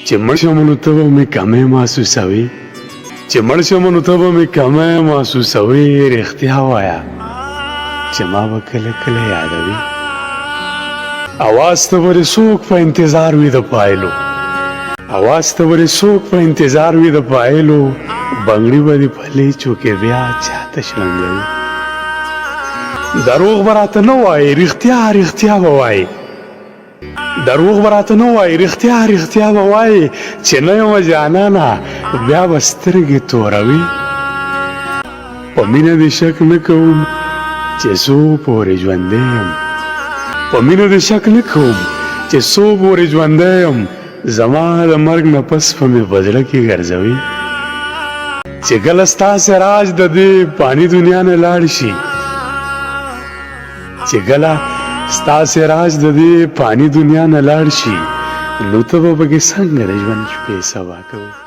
چې مړ شم نو ته به مې کمې محسوسوي چې مړ شم نو ته به مې کمې محسوسوي رښتیا وایه چې ما به کله کله یادوي اواز ته ورې څوک په انتظار وي د پایلو اواز ته ورې څوک په انتظار وي د پایلو بنګړي به دې پلې چوکې بیا چاته شرنګوي دروغ به راته نه وایې رښتیا رښتیا به وایې دروغ به راته نه وایې رښتیا رښتیا به وایې چې نه یمه جانانه بیا به سترګې توروي په مینه دې شک نه کوم چې څو پورې ژوندی یم په مینه دې شک نه کوم چې څو پورې ژوندی یم زما د مرګ نه پس به مې په زړه کې ګرځوي چې کله ستاسې راز د دې پانی دنیا نه لاړ شي چې کله ستاسې راز د دې پانی دنیا نه لاړ شي نو ته به پکې څنګه د ژوند شپې سبا کوې